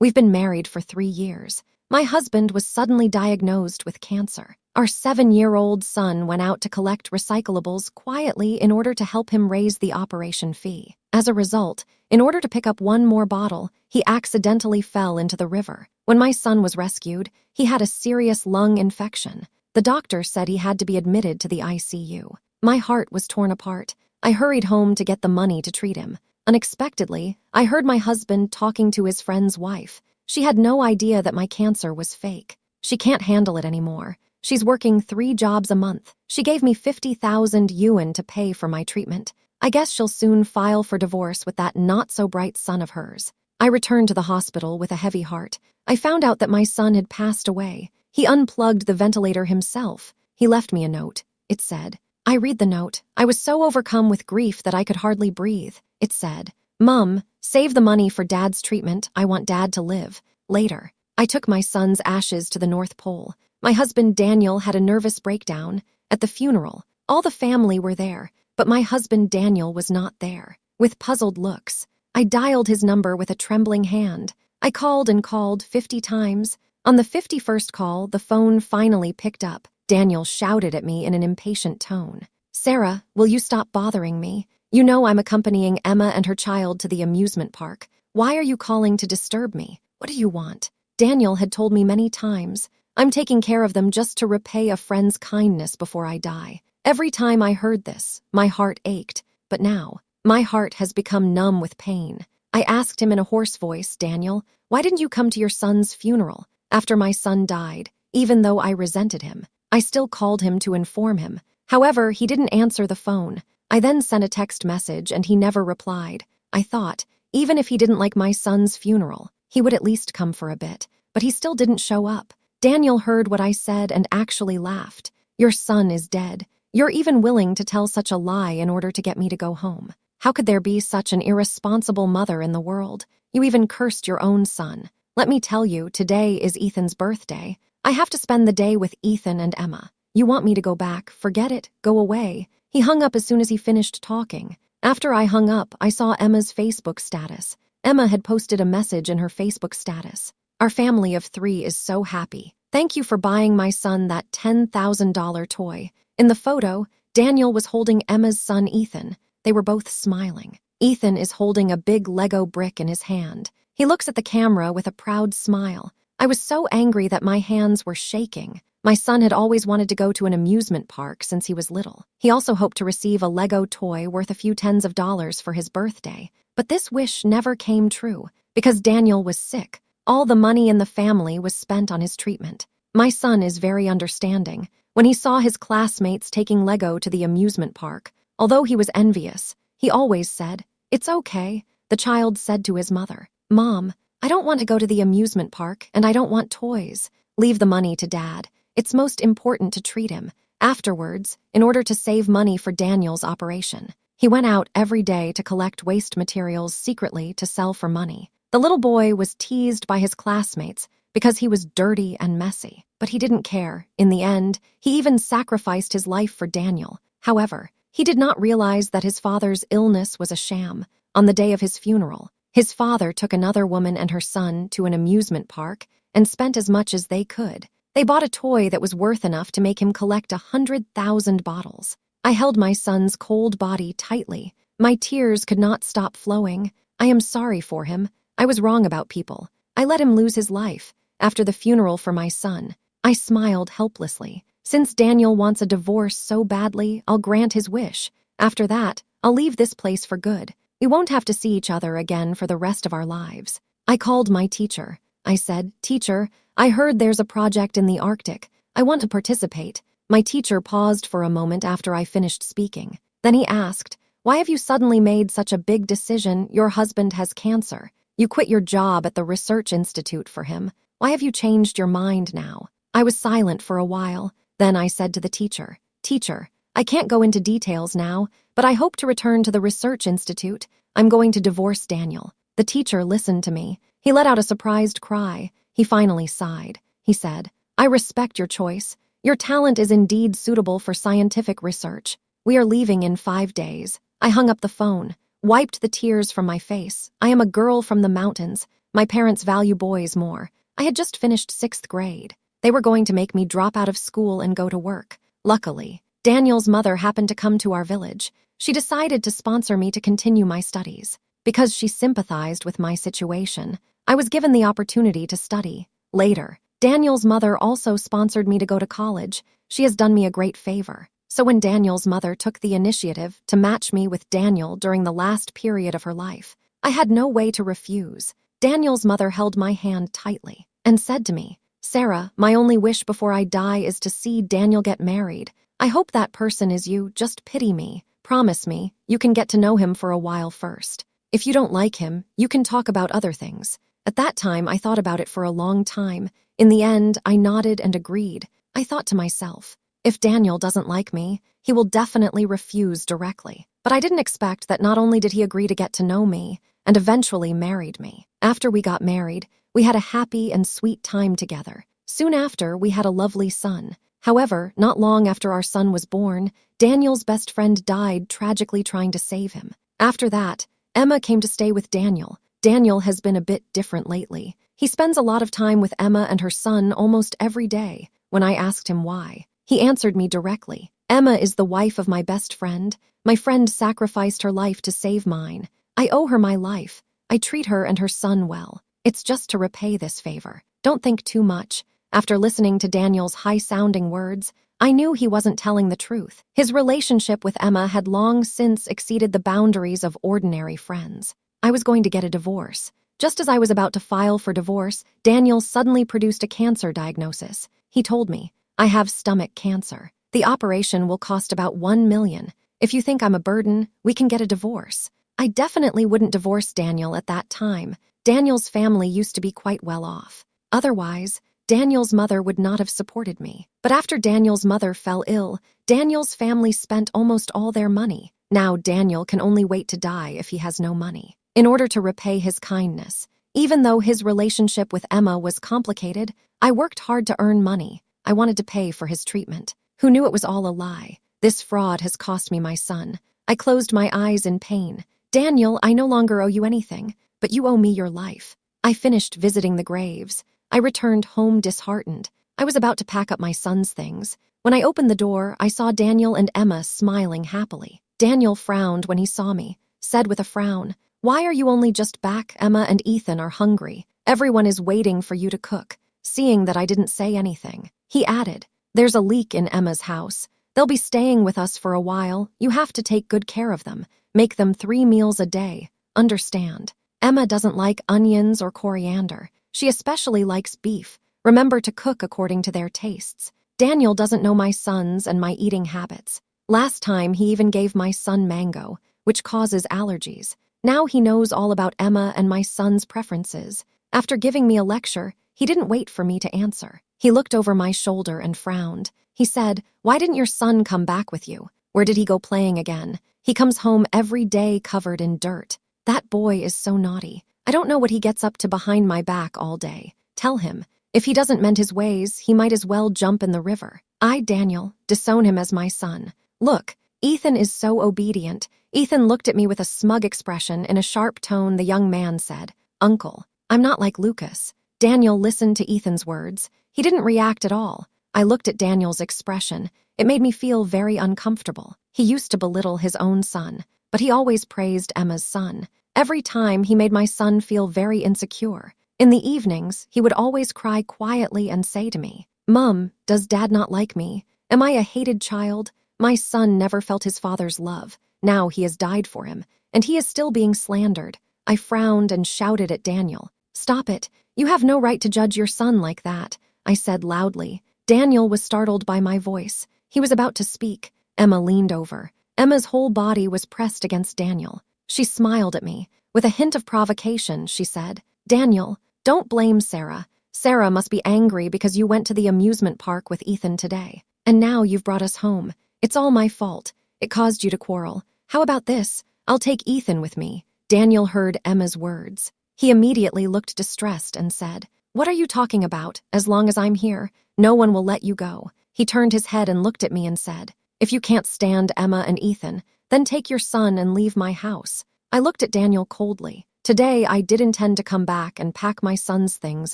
We've been married for 3 years. My husband was suddenly diagnosed with cancer. Our 7-year-old son went out to collect recyclables quietly in order to help him raise the operation fee. As a result, in order to pick up one more bottle, he accidentally fell into the river. When my son was rescued, he had a serious lung infection. The doctor said he had to be admitted to the ICU. My heart was torn apart. I hurried home to get the money to treat him. Unexpectedly, I heard my husband talking to his friend's wife. She had no idea that my cancer was fake. She can't handle it anymore. She's working 3 jobs a month. She gave me 50,000 yuan to pay for my treatment. I guess she'll soon file for divorce with that not-so-bright son of hers. I returned to the hospital with a heavy heart. I found out that my son had passed away. He unplugged the ventilator himself. He left me a note. It said, I read the note. I was so overcome with grief that I could hardly breathe. It said, Mum, save the money for Dad's treatment. I want Dad to live. Later, I took my son's ashes to the North Pole. My husband Daniel had a nervous breakdown. At the funeral, all the family were there, but my husband Daniel was not there. With puzzled looks, I dialed his number with a trembling hand. I called and called 50 times. On the 51st call, the phone finally picked up. Daniel shouted at me in an impatient tone. Sarah, will you stop bothering me? You know I'm accompanying Emma and her child to the amusement park. Why are you calling to disturb me? What do you want? Daniel had told me many times, I'm taking care of them just to repay a friend's kindness before I die. Every time I heard this, my heart ached, but now, my heart has become numb with pain. I asked him in a hoarse voice, Daniel, why didn't you come to your son's funeral after my son died? Even though I resented him, I still called him to inform him. However, he didn't answer the phone. I then sent a text message and he never replied. I thought, even if he didn't like my son's funeral, he would at least come for a bit, but he still didn't show up. Daniel heard what I said and actually laughed. Your son is dead. You're even willing to tell such a lie in order to get me to go home. How could there be such an irresponsible mother in the world? You even cursed your own son. Let me tell you, today is Ethan's birthday. I have to spend the day with Ethan and Emma. You want me to go back? Forget it. Go away. He hung up as soon as he finished talking. After I hung up, I saw Emma's Facebook status. Emma had posted a message in her Facebook status. Our family of 3 is so happy. Thank you for buying my son that $10,000 toy. In the photo, Daniel was holding Emma's son Ethan. They were both smiling. Ethan is holding a big Lego brick in his hand. He looks at the camera with a proud smile. I was so angry that my hands were shaking. My son had always wanted to go to an amusement park since he was little. He also hoped to receive a Lego toy worth a few tens of dollars for his birthday. But this wish never came true because Daniel was sick. All the money in the family was spent on his treatment. My son is very understanding. When he saw his classmates taking Lego to the amusement park, although he was envious, he always said, It's okay. The child said to his mother, Mom, I don't want to go to the amusement park and I don't want toys. Leave the money to Dad. It's most important to treat him. Afterwards, in order to save money for Daniel's operation, he went out every day to collect waste materials secretly to sell for money. The little boy was teased by his classmates because he was dirty and messy, but he didn't care. In the end, he even sacrificed his life for Daniel. However, he did not realize that his father's illness was a sham. On the day of his funeral, his father took another woman and her son to an amusement park and spent as much as they could. They bought a toy that was worth enough to make him collect 100,000 bottles. I held my son's cold body tightly. My tears could not stop flowing. I am sorry for him. I was wrong about people. I let him lose his life. After the funeral for my son, I smiled helplessly. Since Daniel wants a divorce so badly, I'll grant his wish. After that, I'll leave this place for good. We won't have to see each other again for the rest of our lives. I called my teacher. I said, Teacher, I heard there's a project in the Arctic. I want to participate. My teacher paused for a moment after I finished speaking. Then he asked, Why have you suddenly made such a big decision? Your husband has cancer. You quit your job at the research institute for him. Why have you changed your mind now? I was silent for a while. Then I said to the teacher, Teacher, I can't go into details now, but I hope to return to the research institute. I'm going to divorce Daniel. The teacher listened to me. He let out a surprised cry. He finally sighed. He said, I respect your choice. Your talent is indeed suitable for scientific research. We are leaving in 5 days. I hung up the phone, wiped the tears from my face. I am a girl from the mountains. My parents value boys more. I had just finished 6th grade. They were going to make me drop out of school and go to work. Luckily, Daniel's mother happened to come to our village. She decided to sponsor me to continue my studies. Because she sympathized with my situation, I was given the opportunity to study. Later, Daniel's mother also sponsored me to go to college. She has done me a great favor. So when Daniel's mother took the initiative to match me with Daniel during the last period of her life, I had no way to refuse. Daniel's mother held my hand tightly and said to me, "Sarah, my only wish before I die is to see Daniel get married. I hope that person is you. Just pity me. Promise me you can get to know him for a while first. If you don't like him, you can talk about other things." At that time, I thought about it for a long time. In the end, I nodded and agreed. I thought to myself, if Daniel doesn't like me, he will definitely refuse directly. But I didn't expect that not only did he agree to get to know me, and eventually married me. After we got married, we had a happy and sweet time together. Soon after, we had a lovely son. However, not long after our son was born, Daniel's best friend died tragically trying to save him. After that, Emma came to stay with Daniel. Daniel has been a bit different lately. He spends a lot of time with Emma and her son almost every day. When I asked him why, he answered me directly. "Emma is the wife of my best friend. My friend sacrificed her life to save mine. I owe her my life. I treat her and her son well. It's just to repay this favor. Don't think too much." After listening to Daniel's high-sounding words, I knew he wasn't telling the truth. His relationship with Emma had long since exceeded the boundaries of ordinary friends. I was going to get a divorce. Just as I was about to file for divorce, Daniel suddenly produced a cancer diagnosis. He told me, "I have stomach cancer. The operation will cost about $1 million. If you think I'm a burden, we can get a divorce." I definitely wouldn't divorce Daniel at that time. Daniel's family used to be quite well off. Otherwise, Daniel's mother would not have supported me. But after Daniel's mother fell ill, Daniel's family spent almost all their money. Now Daniel can only wait to die if he has no money. In order to repay his kindness, even though his relationship with Emma was complicated, I worked hard to earn money. I wanted to pay for his treatment. Who knew it was all a lie? This fraud has cost me my son. I closed my eyes in pain. "Daniel, I no longer owe you anything, but you owe me your life." I finished visiting the graves. I returned home disheartened. I was about to pack up my son's things. When I opened the door, I saw Daniel and Emma smiling happily. Daniel frowned when he saw me, said with a frown, "Why are you only just back? Emma and Ethan are hungry. Everyone is waiting for you to cook." Seeing that I didn't say anything, he added, "There's a leak in Emma's house. They'll be staying with us for a while. You have to take good care of them. Make them 3 meals a day. Understand? Emma doesn't like onions or coriander. She especially likes beef. Remember to cook according to their tastes. Daniel doesn't know my son's and my eating habits. Last time, he even gave my son mango, which causes allergies. Now he knows all about Emma and my son's preferences. After giving me a lecture, he didn't wait for me to answer. He looked over my shoulder and frowned. He said, "Why didn't your son come back with you? Where did he go playing again? He comes home every day covered in dirt. That boy is so naughty. I don't know what he gets up to behind my back all day. Tell him, if he doesn't mend his ways, he might as well jump in the river." I, Daniel, disown him as my son. "Look, Ethan is so obedient." Ethan looked at me with a smug expression. In a sharp tone, the young man said, "Uncle, I'm not like Lucas." Daniel listened to Ethan's words. He didn't react at all. I looked at Daniel's expression. It made me feel very uncomfortable. He used to belittle his own son, but he always praised Emma's son. Every time, he made my son feel very insecure. In the evenings, he would always cry quietly and say to me, "Mom, does Dad not like me? Am I a hated child?" My son never felt his father's love. Now he has died for him, and he is still being slandered. I frowned and shouted at Daniel. "Stop it. You have no right to judge your son like that," I said loudly. Daniel was startled by my voice. He was about to speak. Emma leaned over. Emma's whole body was pressed against Daniel. She smiled at me. With a hint of provocation, she said, "Daniel, don't blame Sarah. Sarah must be angry because you went to the amusement park with Ethan today. And now you've brought us home. It's all my fault. It caused you to quarrel. How about this? I'll take Ethan with me." Daniel heard Emma's words. He immediately looked distressed and said, "What are you talking about? As long as I'm here, no one will let you go." He turned his head and looked at me and said, "If you can't stand Emma and Ethan, then take your son and leave my house." I looked at Daniel coldly. Today, I did intend to come back and pack my son's things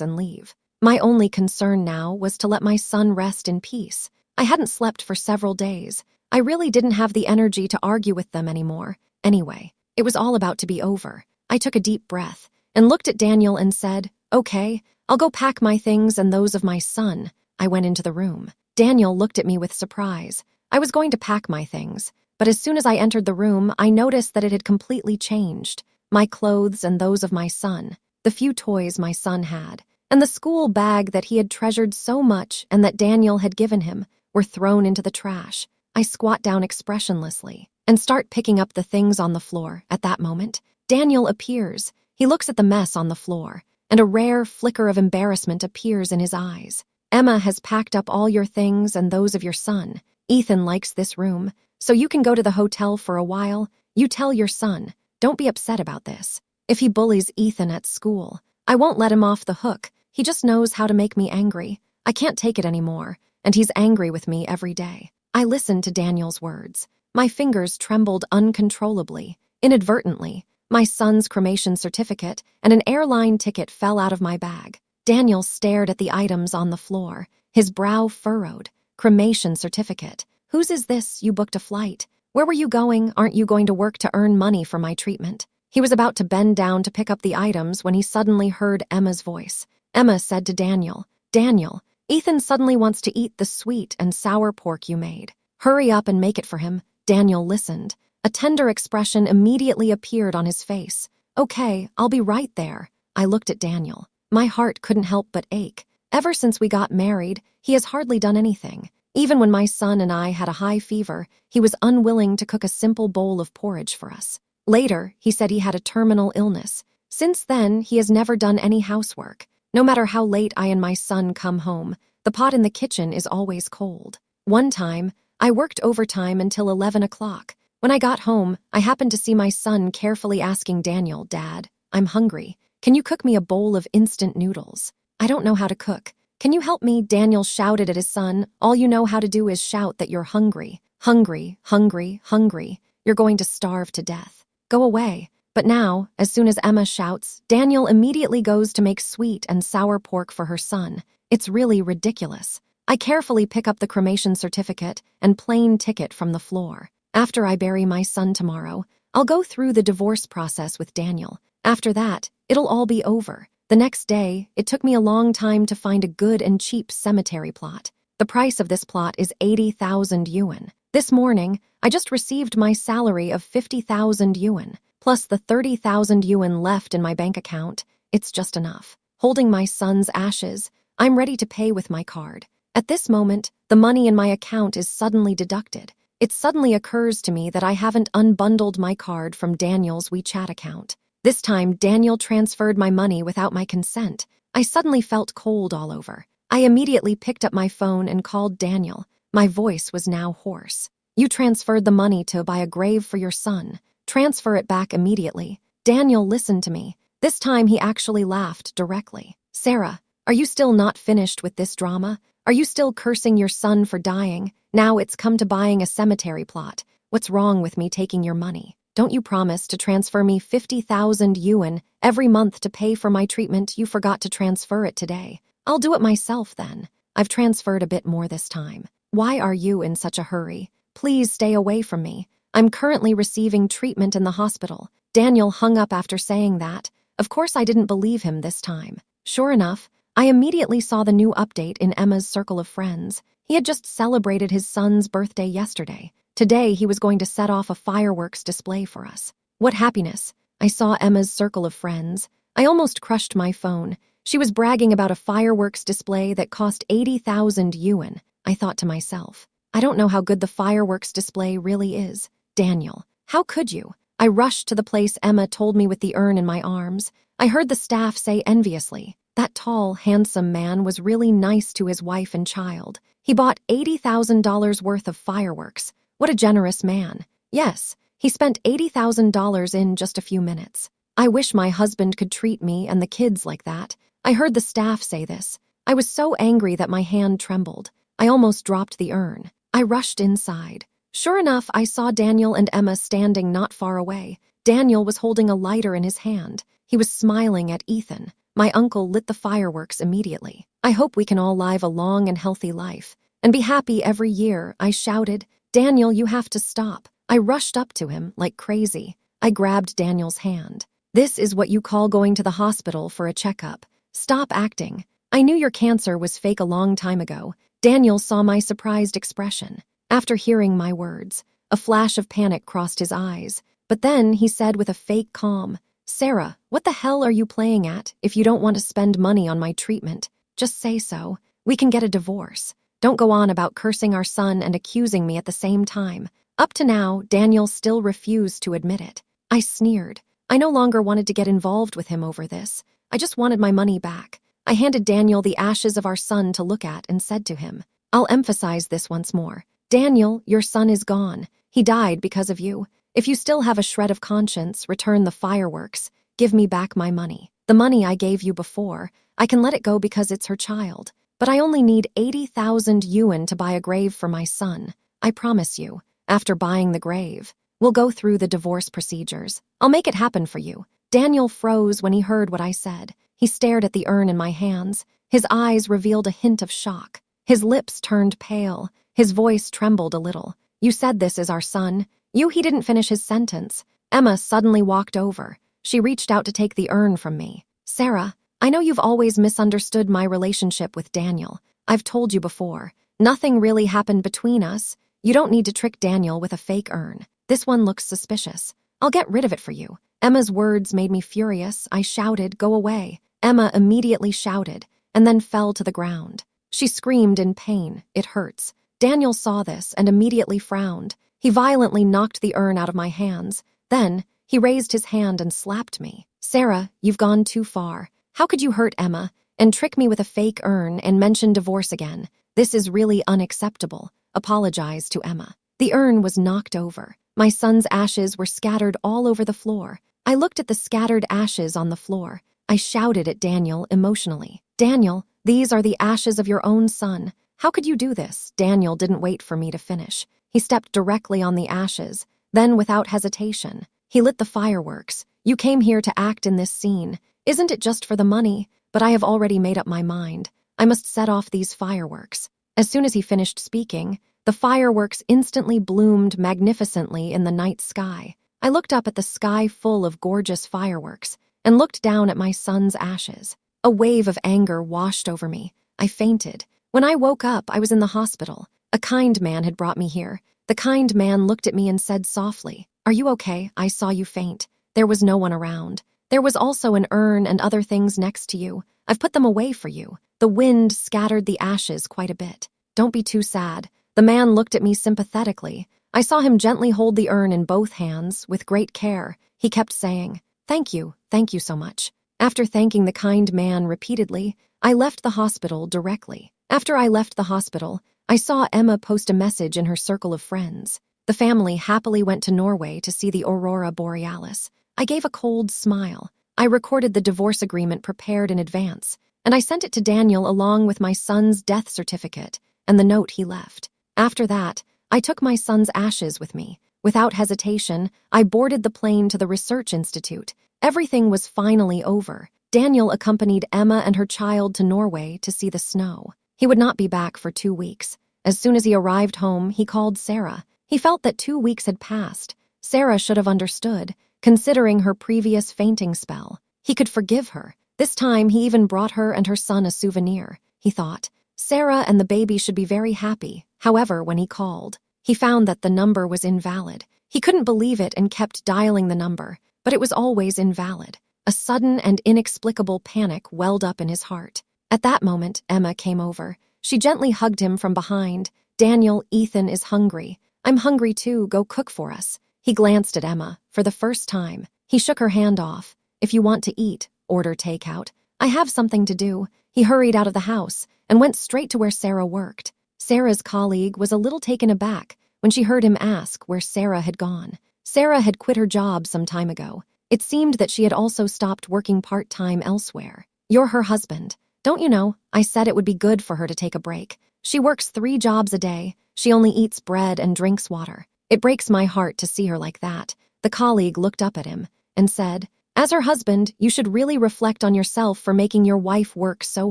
and leave. My only concern now was to let my son rest in peace. I hadn't slept for several days. I really didn't have the energy to argue with them anymore. Anyway, it was all about to be over. I took a deep breath and looked at Daniel and said, "Okay, I'll go pack my things and those of my son." I went into the room. Daniel looked at me with surprise. I was going to pack my things, but as soon as I entered the room, I noticed that it had completely changed. My clothes and those of my son, the few toys my son had, and the school bag that he had treasured so much and that Daniel had given him were thrown into the trash. I squat down expressionlessly and start picking up the things on the floor. At that moment, Daniel appears. He looks at the mess on the floor, and a rare flicker of embarrassment appears in his eyes. "Emma has packed up all your things and those of your son. Ethan likes this room, so you can go to the hotel for a while. You tell your son, don't be upset about this. If he bullies Ethan at school, I won't let him off the hook. He just knows how to make me angry. I can't take it anymore, and he's angry with me every day." I listened to Daniel's words. My fingers trembled uncontrollably. Inadvertently, my son's cremation certificate and an airline ticket fell out of my bag. Daniel stared at the items on the floor, his brow furrowed. "Cremation certificate. Whose is this? You booked a flight. Where were you going? Aren't you going to work to earn money for my treatment?" He was about to bend down to pick up the items when he suddenly heard Emma's voice. Emma said to Daniel, "Daniel, Ethan suddenly wants to eat the sweet and sour pork you made. Hurry up and make it for him." Daniel listened. A tender expression immediately appeared on his face. "Okay, I'll be right there." I looked at Daniel. My heart couldn't help but ache. Ever since we got married, he has hardly done anything. Even when my son and I had a high fever, he was unwilling to cook a simple bowl of porridge for us. Later, he said he had a terminal illness. Since then, he has never done any housework. No matter how late I and my son come home, the pot in the kitchen is always cold. One time, I worked overtime until 11 o'clock. When I got home, I happened to see my son carefully asking Daniel, "Dad, I'm hungry. Can you cook me a bowl of instant noodles? I don't know how to cook. Can you help me?" Daniel shouted at his son. "All you know how to do is shout that you're hungry. Hungry, hungry, hungry. You're going to starve to death. Go away." But now, as soon as Emma shouts, Daniel immediately goes to make sweet and sour pork for her son. It's really ridiculous. I carefully pick up the cremation certificate and plane ticket from the floor. After I bury my son tomorrow, I'll go through the divorce process with Daniel. After that, it'll all be over. The next day, it took me a long time to find a good and cheap cemetery plot. The price of this plot is 80,000 yuan. This morning, I just received my salary of 50,000 yuan, plus the 30,000 yuan left in my bank account. It's just enough. Holding my son's ashes, I'm ready to pay with my card. At this moment, the money in my account is suddenly deducted. It suddenly occurs to me that I haven't unbundled my card from Daniel's WeChat account. This time, Daniel transferred my money without my consent. I suddenly felt cold all over. I immediately picked up my phone and called Daniel. My voice was now hoarse. "You transferred the money to buy a grave for your son. Transfer it back immediately." Daniel listened to me. This time he actually laughed directly. "Sarah, are you still not finished with this drama? Are you still cursing your son for dying? Now it's come to buying a cemetery plot. What's wrong with me taking your money? Don't you promise to transfer me 50,000 yuan every month to pay for my treatment? You forgot to transfer it today. I'll do it myself then. I've transferred a bit more this time. Why are you in such a hurry? Please stay away from me. I'm currently receiving treatment in the hospital." Daniel hung up after saying that. Of course, I didn't believe him this time. Sure enough, I immediately saw the new update in Emma's circle of friends. He had just celebrated his son's birthday yesterday. Today, he was going to set off a fireworks display for us. What happiness! I saw Emma's circle of friends. I almost crushed my phone. She was bragging about a fireworks display that cost 80,000 yuan. I thought to myself, I don't know how good the fireworks display really is. Daniel, how could you? I rushed to the place Emma told me with the urn in my arms. I heard the staff say enviously, that tall, handsome man was really nice to his wife and child. He bought $80,000 worth of fireworks. What a generous man. Yes, he spent $80,000 in just a few minutes. I wish my husband could treat me and the kids like that. I heard the staff say this. I was so angry that my hand trembled. I almost dropped the urn. I rushed inside. Sure enough, I saw Daniel and Emma standing not far away. Daniel was holding a lighter in his hand. He was smiling at Ethan. My uncle lit the fireworks immediately. I hope we can all live a long and healthy life and be happy every year, I shouted. Daniel, you have to stop. I rushed up to him like crazy. I grabbed Daniel's hand. This is what you call going to the hospital for a checkup. Stop acting. I knew your cancer was fake a long time ago. Daniel saw my surprised expression. After hearing my words, a flash of panic crossed his eyes. But then he said with a fake calm, Sarah, what the hell are you playing at? If you don't want to spend money on my treatment, just say so. We can get a divorce. Don't go on about cursing our son and accusing me at the same time. Up to now, Daniel still refused to admit it. I sneered. I no longer wanted to get involved with him over this. I just wanted my money back. I handed Daniel the ashes of our son to look at and said to him, I'll emphasize this once more. Daniel, your son is gone. He died because of you. If you still have a shred of conscience, return the fireworks. Give me back my money. The money I gave you before, I can let it go because it's her child. But I only need 80,000 yuan to buy a grave for my son. I promise you, after buying the grave, we'll go through the divorce procedures. I'll make it happen for you. Daniel froze when he heard what I said. He stared at the urn in my hands. His eyes revealed a hint of shock. His lips turned pale. His voice trembled a little. You said this is our son. He didn't finish his sentence. Emma suddenly walked over. She reached out to take the urn from me. Sarah, I know you've always misunderstood my relationship with Daniel. I've told you before. Nothing really happened between us. You don't need to trick Daniel with a fake urn. This one looks suspicious. I'll get rid of it for you. Emma's words made me furious. I shouted, go away. Emma immediately shouted, and then fell to the ground. She screamed in pain. It hurts. Daniel saw this and immediately frowned. He violently knocked the urn out of my hands. Then, he raised his hand and slapped me. Sarah, you've gone too far. How could you hurt Emma and trick me with a fake urn and mention divorce again? This is really unacceptable. Apologize to Emma. The urn was knocked over. My son's ashes were scattered all over the floor. I looked at the scattered ashes on the floor. I shouted at Daniel emotionally. Daniel, these are the ashes of your own son. How could you do this? Daniel didn't wait for me to finish. He stepped directly on the ashes. Then, without hesitation, he lit the fireworks. You came here to act in this scene. Isn't it just for the money? But I have already made up my mind. I must set off these fireworks. As soon as he finished speaking, the fireworks instantly bloomed magnificently in the night sky. I looked up at the sky full of gorgeous fireworks and looked down at my son's ashes. A wave of anger washed over me. I fainted. When I woke up, I was in the hospital. A kind man had brought me here. The kind man looked at me and said softly, Are you okay? I saw you faint. There was no one around. There was also an urn and other things next to you. I've put them away for you. The wind scattered the ashes quite a bit. Don't be too sad. The man looked at me sympathetically. I saw him gently hold the urn in both hands, with great care. He kept saying, thank you so much. After thanking the kind man repeatedly, I left the hospital directly. After I left the hospital, I saw Emma post a message in her circle of friends. The family happily went to Norway to see the Aurora Borealis. I gave a cold smile. I recorded the divorce agreement prepared in advance, and I sent it to Daniel along with my son's death certificate and the note he left. After that, I took my son's ashes with me. Without hesitation, I boarded the plane to the research institute. Everything was finally over. Daniel accompanied Emma and her child to Norway to see the snow. He would not be back for 2 weeks. As soon as he arrived home, he called Sarah. He felt that 2 weeks had passed. Sarah should have understood, considering her previous fainting spell. He could forgive her. This time, he even brought her and her son a souvenir. He thought, Sarah and the baby should be very happy. However, when he called, he found that the number was invalid. He couldn't believe it and kept dialing the number, but it was always invalid. A sudden and inexplicable panic welled up in his heart. At that moment, Emma came over. She gently hugged him from behind. Daniel, Ethan is hungry. I'm hungry too, go cook for us. He glanced at Emma. For the first time, he shook her hand off. If you want to eat, order takeout. I have something to do. He hurried out of the house and went straight to where Sarah worked. Sarah's colleague was a little taken aback when she heard him ask where Sarah had gone. Sarah had quit her job some time ago. It seemed that she had also stopped working part-time elsewhere. You're her husband. Don't you know, I said it would be good for her to take a break. She works 3 jobs a day. She only eats bread and drinks water. It breaks my heart to see her like that. The colleague looked up at him and said, As her husband, you should really reflect on yourself for making your wife work so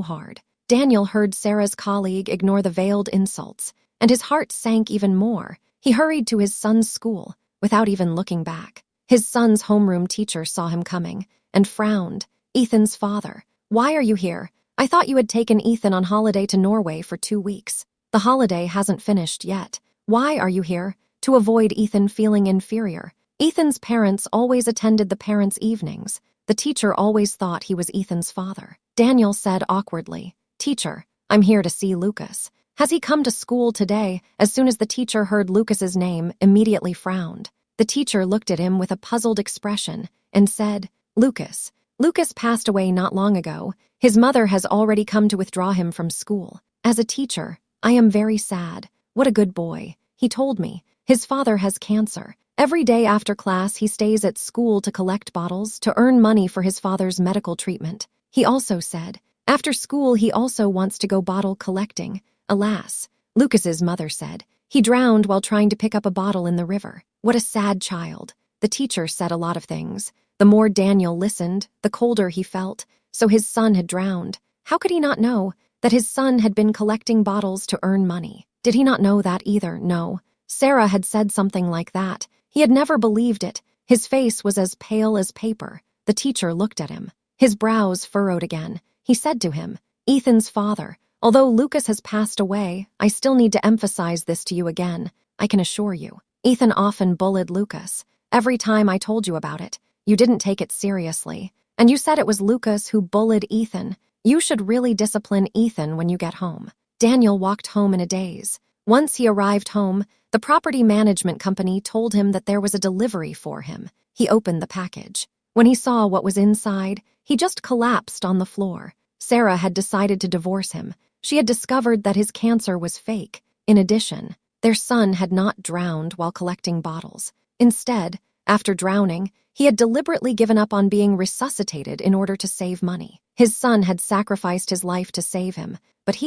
hard. Daniel heard Sarah's colleague ignore the veiled insults, and his heart sank even more. He hurried to his son's school, without even looking back. His son's homeroom teacher saw him coming, and frowned. Ethan's father. Why are you here? I thought you had taken Ethan on holiday to Norway for 2 weeks. The holiday hasn't finished yet. Why are you here? To avoid Ethan feeling inferior. Ethan's parents always attended the parents' evenings. The teacher always thought he was Ethan's father. Daniel said awkwardly, "Teacher, I'm here to see Lucas. Has he come to school today?" As soon as the teacher heard Lucas's name, immediately frowned. The teacher looked at him with a puzzled expression and said, "Lucas. Lucas passed away not long ago. His mother has already come to withdraw him from school. As a teacher, I am very sad. What a good boy. He told me. His father has cancer. Every day after class, he stays at school to collect bottles to earn money for his father's medical treatment. He also said, after school he also wants to go bottle collecting. Alas," Lucas's mother said, "he drowned while trying to pick up a bottle in the river. What a sad child." The teacher said a lot of things. The more Daniel listened, the colder he felt. So his son had drowned. How could he not know that his son had been collecting bottles to earn money? Did he not know that either? No. Sarah had said something like that. He had never believed it. His face was as pale as paper. The teacher looked at him. His brows furrowed again. He said to him, "Ethan's father, although Lucas has passed away, I still need to emphasize this to you again. I can assure you, Ethan often bullied Lucas. Every time I told you about it, you didn't take it seriously. And you said it was Lucas who bullied Ethan. You should really discipline Ethan when you get home." Daniel walked home in a daze. Once he arrived home, the property management company told him that there was a delivery for him. He opened the package. When he saw what was inside, he just collapsed on the floor. Sarah had decided to divorce him. She had discovered that his cancer was fake. In addition, their son had not drowned while collecting bottles. Instead, after drowning, he had deliberately given up on being resuscitated in order to save money. His son had sacrificed his life to save him, but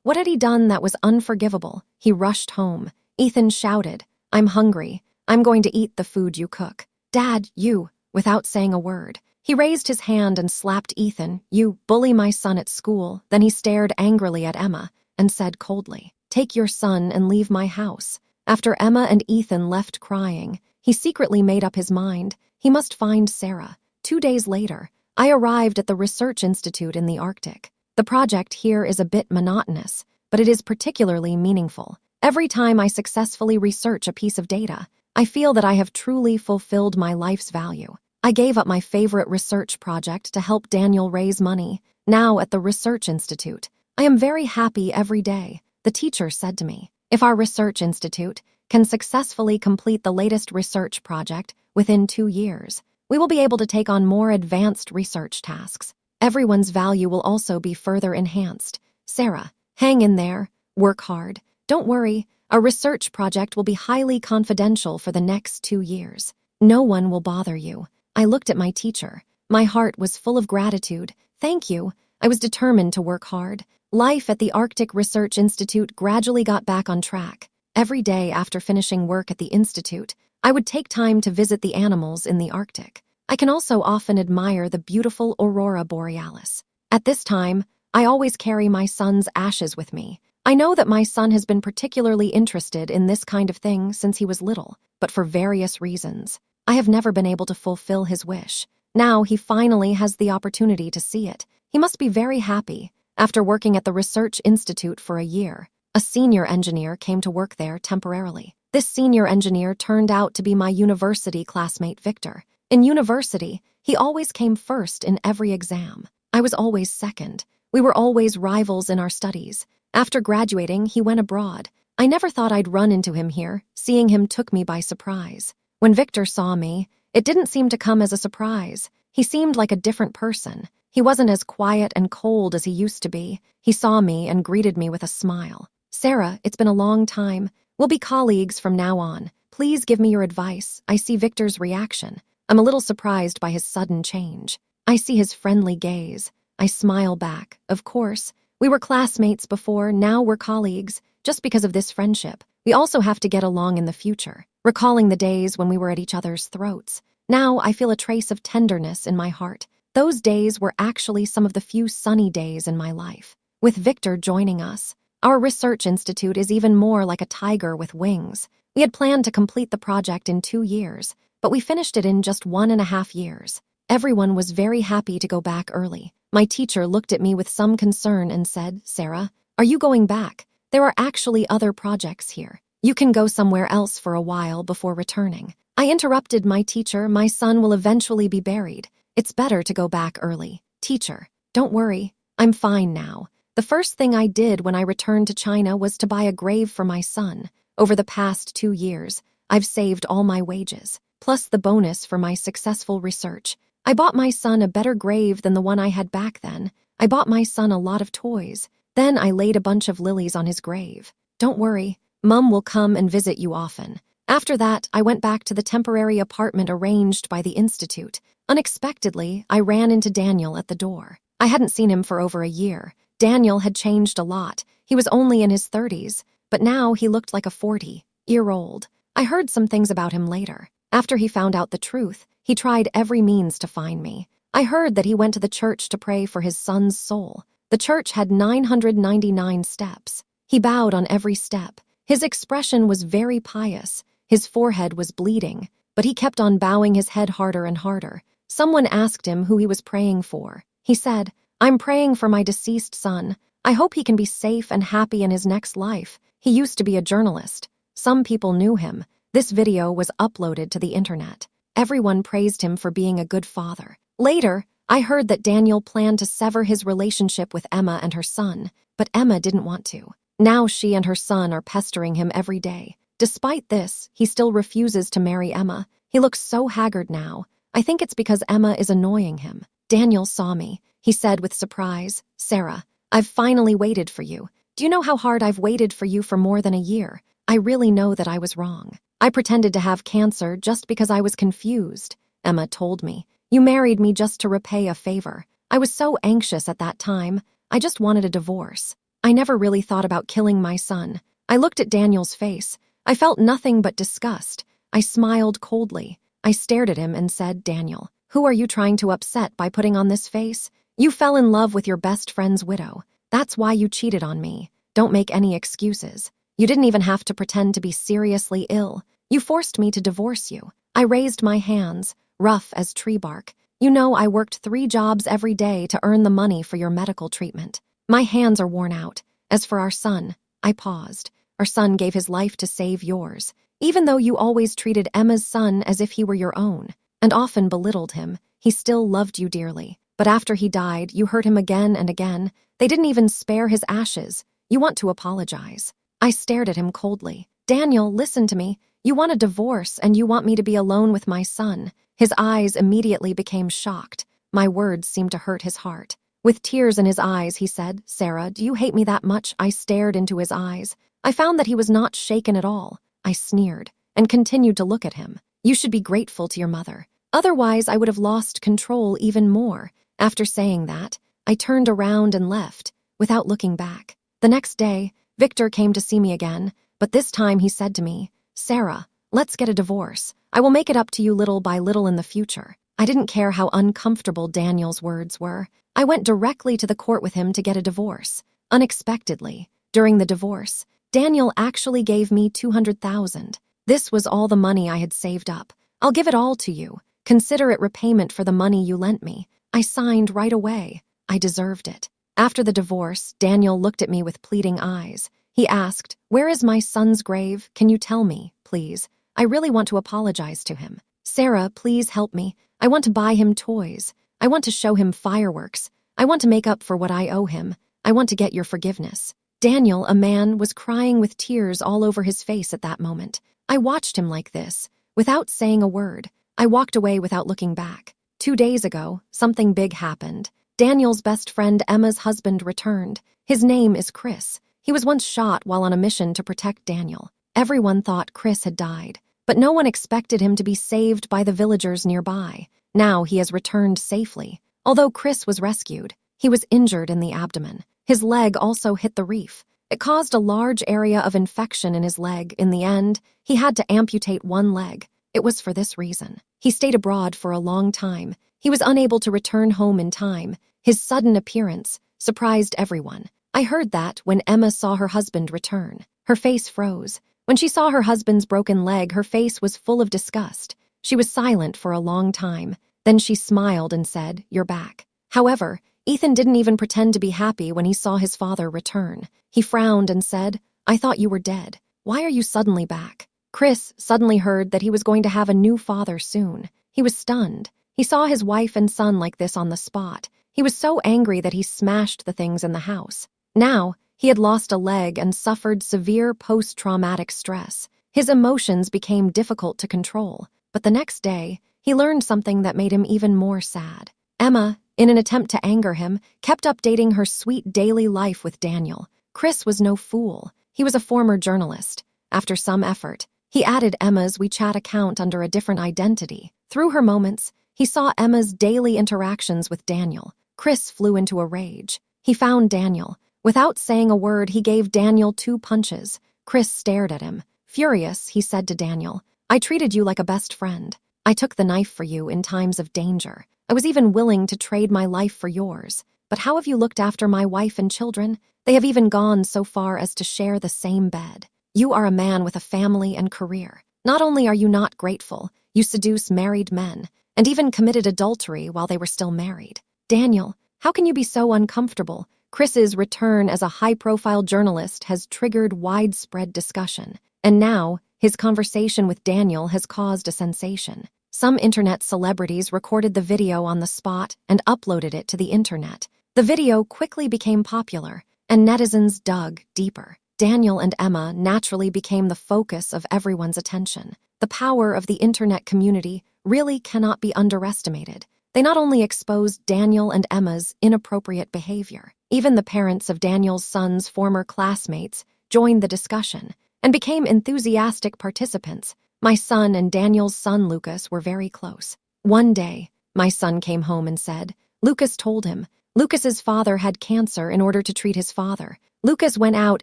what had he done that was unforgivable? He rushed home. Ethan shouted, "I'm hungry. I'm going to eat the food you cook." "Dad, you," without saying a word. He raised his hand and slapped Ethan. "You bully my son at school." Then he stared angrily at Emma and said coldly, "Take your son and leave my house." After Emma and Ethan left crying, he secretly made up his mind. He must find Sarah. 2 days later, I arrived at the Research Institute in the Arctic. The project here is a bit monotonous, but it is particularly meaningful. Every time I successfully research a piece of data, I feel that I have truly fulfilled my life's value. I gave up my favorite research project to help Daniel raise money. Now at the Research Institute, I am very happy every day. The teacher said to me, "If our Research Institute can successfully complete the latest research project within 2 years, we will be able to take on more advanced research tasks. Everyone's value will also be further enhanced. Sarah, hang in there, work hard. Don't worry, our research project will be highly confidential for the next 2 years. No one will bother you." I looked at my teacher. My heart was full of gratitude. Thank you. I was determined to work hard. Life at the Arctic Research Institute gradually got back on track. Every day after finishing work at the institute, I would take time to visit the animals in the Arctic. I can also often admire the beautiful aurora borealis. At this time, I always carry my son's ashes with me. I know that my son has been particularly interested in this kind of thing since he was little, but for various reasons, I have never been able to fulfill his wish. Now he finally has the opportunity to see it. He must be very happy. After working at the Research Institute for a year, a senior engineer came to work there temporarily. This senior engineer turned out to be my university classmate Victor. In university, he always came first in every exam. I was always second. We were always rivals in our studies. After graduating, he went abroad. I never thought I'd run into him here. Seeing him took me by surprise. When Victor saw me, it didn't seem to come as a surprise. He seemed like a different person. He wasn't as quiet and cold as he used to be. He saw me and greeted me with a smile. "Sarah, it's been a long time. We'll be colleagues from now on. Please give me your advice." I see Victor's reaction. I'm a little surprised by his sudden change. I see his friendly gaze. I smile back. Of course, we were classmates before, now we're colleagues. Just because of this friendship, we also have to get along in the future. Recalling the days when we were at each other's throats, Now I feel a trace of tenderness in my heart. Those days were actually some of the few sunny days in my life. With Victor joining us, our research institute is even more like a tiger with wings. We had planned to complete the project in 2 years, but we finished it in just 1.5 years. Everyone was very happy to go back early. My teacher looked at me with some concern and said, "Sarah, are you going back? There are actually other projects here. You can go somewhere else for a while before returning." I interrupted my teacher. "My son will eventually be buried. It's better to go back early." "Teacher, don't worry. I'm fine now. The first thing I did when I returned to China was to buy a grave for my son. Over the past 2 years, I've saved all my wages, plus the bonus for my successful research. I bought my son a better grave than the one I had back then. I bought my son a lot of toys. Then I laid a bunch of lilies on his grave. Don't worry, Mum will come and visit you often." After that, I went back to the temporary apartment arranged by the institute. Unexpectedly, I ran into Daniel at the door. I hadn't seen him for over a year. Daniel had changed a lot. He was only in his 30s, but now he looked like a 40-year-old. I heard some things about him later. After he found out the truth, he tried every means to find me. I heard that he went to the church to pray for his son's soul. The church had 999 steps. He bowed on every step. His expression was very pious. His forehead was bleeding, but he kept on bowing his head harder and harder. Someone asked him who he was praying for. He said, "I'm praying for my deceased son. I hope he can be safe and happy in his next life. He used to be a journalist. Some people knew him." This video was uploaded to the internet. Everyone praised him for being a good father. Later, I heard that Daniel planned to sever his relationship with Emma and her son, but Emma didn't want to. Now she and her son are pestering him every day. Despite this, he still refuses to marry Emma. He looks so haggard now. I think it's because Emma is annoying him. Daniel saw me. He said with surprise, "Sarah, I've finally waited for you. Do you know how hard I've waited for you for more than a year? I really know that I was wrong. I pretended to have cancer just because I was confused." Emma told me, "You married me just to repay a favor. I was so anxious at that time. I just wanted a divorce. I never really thought about killing my son." I looked at Daniel's face. I felt nothing but disgust. I smiled coldly. I stared at him and said, "Daniel, who are you trying to upset by putting on this face? You fell in love with your best friend's widow. That's why you cheated on me. Don't make any excuses. You didn't even have to pretend to be seriously ill. You forced me to divorce you." I raised my hands, rough as tree bark. "You know I worked 3 jobs every day to earn the money for your medical treatment. My hands are worn out. As for our son," I paused. "Our son gave his life to save yours. Even though you always treated Emma's son as if he were your own, and often belittled him, he still loved you dearly. But after he died, you hurt him again and again. They didn't even spare his ashes. You want to apologize." I stared at him coldly. "Daniel, listen to me. You want a divorce and you want me to be alone with my son." His eyes immediately became shocked. My words seemed to hurt his heart. With tears in his eyes, he said, "Sarah, do you hate me that much?" I stared into his eyes. I found that he was not shaken at all. I sneered and continued to look at him. "You should be grateful to your mother. Otherwise, I would have lost control even more." After saying that, I turned around and left, without looking back. The next day, Victor came to see me again, but this time he said to me, "Sarah, let's get a divorce. I will make it up to you little by little in the future." I didn't care how uncomfortable Daniel's words were. I went directly to the court with him to get a divorce. Unexpectedly, during the divorce, Daniel actually gave me $200,000. This was all the money I had saved up. "I'll give it all to you. Consider it repayment for the money you lent me." I signed right away. I deserved it. After the divorce, Daniel looked at me with pleading eyes. He asked, "Where is my son's grave? Can you tell me, please? I really want to apologize to him. Sarah, please help me. I want to buy him toys. I want to show him fireworks. I want to make up for what I owe him. I want to get your forgiveness." Daniel, a man, was crying with tears all over his face at that moment. I watched him like this, without saying a word. I walked away without looking back. 2 days ago, something big happened. Daniel's best friend Emma's husband returned. His name is Chris. He was once shot while on a mission to protect Daniel. Everyone thought Chris had died, but no one expected him to be saved by the villagers nearby. Now he has returned safely. Although Chris was rescued, he was injured in the abdomen. His leg also hit the reef. It caused a large area of infection in his leg. In the end, he had to amputate one leg. It was for this reason. He stayed abroad for a long time. He was unable to return home in time. His sudden appearance surprised everyone. I heard that when Emma saw her husband return. Her face froze. When she saw her husband's broken leg, her face was full of disgust. She was silent for a long time. Then she smiled and said, "You're back." However, Ethan didn't even pretend to be happy when he saw his father return. He frowned and said, "I thought you were dead. Why are you suddenly back?" Chris suddenly heard that he was going to have a new father soon. He was stunned. He saw his wife and son like this on the spot. He was so angry that he smashed the things in the house. Now, he had lost a leg and suffered severe post-traumatic stress. His emotions became difficult to control. But the next day, he learned something that made him even more sad. Emma, in an attempt to anger him, kept updating her sweet daily life with Daniel. Chris was no fool. He was a former journalist. After some effort, he added Emma's WeChat account under a different identity. Through her moments, he saw Emma's daily interactions with Daniel. Chris flew into a rage. He found Daniel. Without saying a word, he gave Daniel 2 punches. Chris stared at him. Furious, he said to Daniel, "I treated you like a best friend. I took the knife for you in times of danger. I was even willing to trade my life for yours. But how have you looked after my wife and children? They have even gone so far as to share the same bed. You are a man with a family and career. Not only are you not grateful, you seduce married men, and even committed adultery while they were still married. Daniel, how can you be so uncomfortable?" Chris's return as a high-profile journalist has triggered widespread discussion, and now his conversation with Daniel has caused a sensation. Some internet celebrities recorded the video on the spot and uploaded it to the internet. The video quickly became popular, and netizens dug deeper. Daniel and Emma naturally became the focus of everyone's attention. The power of the internet community really cannot be underestimated. They not only exposed Daniel and Emma's inappropriate behavior, even the parents of Daniel's son's former classmates joined the discussion and became enthusiastic participants. My son and Daniel's son Lucas were very close. One day, my son came home and said, Lucas told him, Lucas's father had cancer in order to treat his father. Lucas went out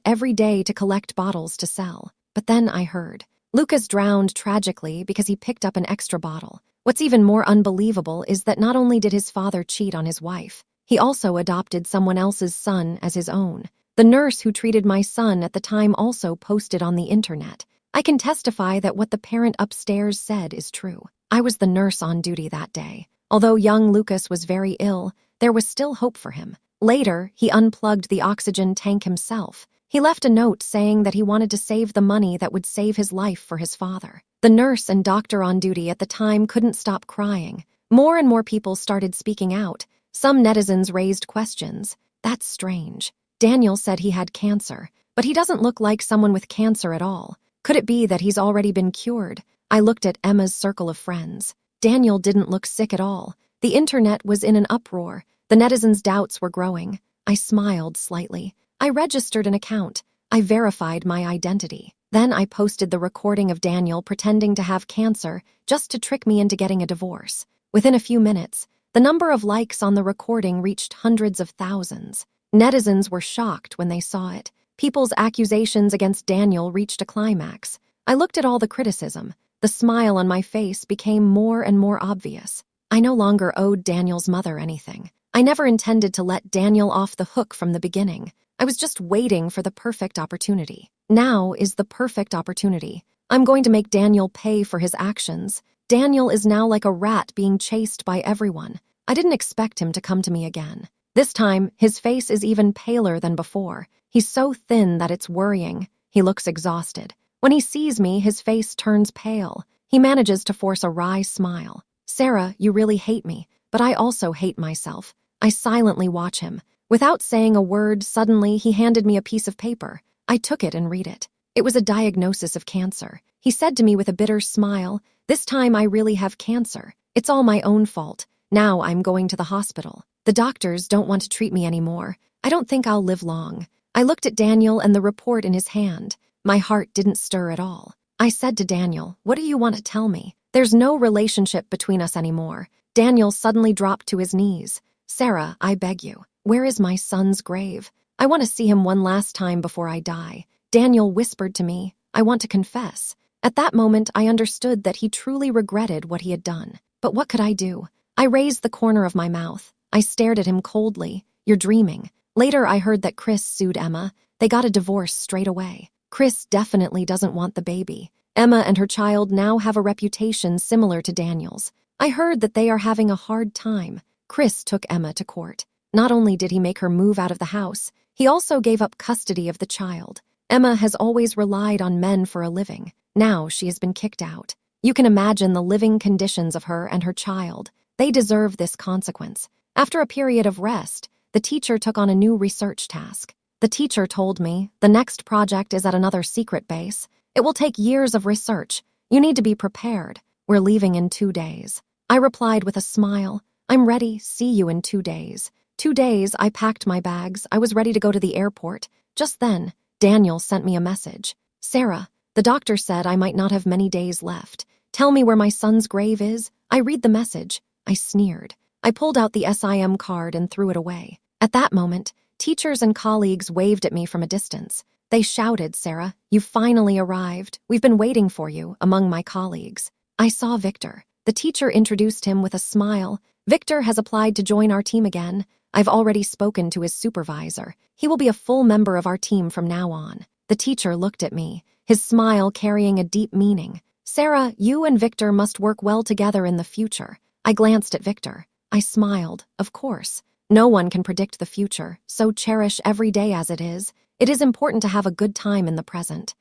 every day to collect bottles to sell. But then I heard, Lucas drowned tragically because he picked up an extra bottle. What's even more unbelievable is that not only did his father cheat on his wife, he also adopted someone else's son as his own. The nurse who treated my son at the time also posted on the internet. I can testify that what the parent upstairs said is true. I was the nurse on duty that day. Although young Lucas was very ill, there was still hope for him. Later, he unplugged the oxygen tank himself. He left a note saying that he wanted to save the money that would save his life for his father. The nurse and doctor on duty at the time couldn't stop crying. More and more people started speaking out. Some netizens raised questions. That's strange. Daniel said he had cancer, but he doesn't look like someone with cancer at all. Could it be that he's already been cured? I looked at Emma's circle of friends. Daniel didn't look sick at all. The internet was in an uproar. The netizens' doubts were growing. I smiled slightly. I registered an account. I verified my identity. Then I posted the recording of Daniel pretending to have cancer just to trick me into getting a divorce. Within a few minutes, the number of likes on the recording reached hundreds of thousands. Netizens were shocked when they saw it. People's accusations against Daniel reached a climax. I looked at all the criticism. The smile on my face became more and more obvious. I no longer owed Daniel's mother anything. I never intended to let Daniel off the hook from the beginning. I was just waiting for the perfect opportunity. Now is the perfect opportunity. I'm going to make Daniel pay for his actions. Daniel is now like a rat being chased by everyone. I didn't expect him to come to me again. This time, his face is even paler than before. He's so thin that it's worrying. He looks exhausted. When he sees me, his face turns pale. He manages to force a wry smile. Sarah, you really hate me, but I also hate myself. I silently watch him. Without saying a word, suddenly he handed me a piece of paper. I took it and read it. It was a diagnosis of cancer. He said to me with a bitter smile, "This time I really have cancer. It's all my own fault. Now I'm going to the hospital. The doctors don't want to treat me anymore. I don't think I'll live long." I looked at Daniel and the report in his hand. My heart didn't stir at all. I said to Daniel, "What do you want to tell me?" "There's no relationship between us anymore." Daniel suddenly dropped to his knees. "Sarah, I beg you, where is my son's grave? I want to see him one last time before I die." Daniel whispered to me, "I want to confess." At that moment, I understood that he truly regretted what he had done. But what could I do? I raised the corner of my mouth. I stared at him coldly. You're dreaming. Later, I heard that Chris sued Emma. They got a divorce straight away. Chris definitely doesn't want the baby. Emma and her child now have a reputation similar to Daniel's. I heard that they are having a hard time. Chris took Emma to court. Not only did he make her move out of the house, he also gave up custody of the child. Emma has always relied on men for a living. Now she has been kicked out. You can imagine the living conditions of her and her child. They deserve this consequence. After a period of rest, the teacher took on a new research task. The teacher told me, the next project is at another secret base. It will take years of research. You need to be prepared. We're leaving in 2 days. I replied with a smile. I'm ready. See you in 2 days. 2 days, I packed my bags. I was ready to go to the airport. Just then, Daniel sent me a message. Sarah, the doctor said I might not have many days left. Tell me where my son's grave is. I read the message. I sneered. I pulled out the SIM card and threw it away. At that moment, teachers and colleagues waved at me from a distance. They shouted, Sarah, you finally arrived. We've been waiting for you, among my colleagues. I saw Victor. The teacher introduced him with a smile. Victor has applied to join our team again. I've already spoken to his supervisor. He will be a full member of our team from now on. The teacher looked at me, his smile carrying a deep meaning. Sarah, you and Victor must work well together in the future. I glanced at Victor. I smiled. Of course. No one can predict the future, so cherish every day as it is. It is important to have a good time in the present.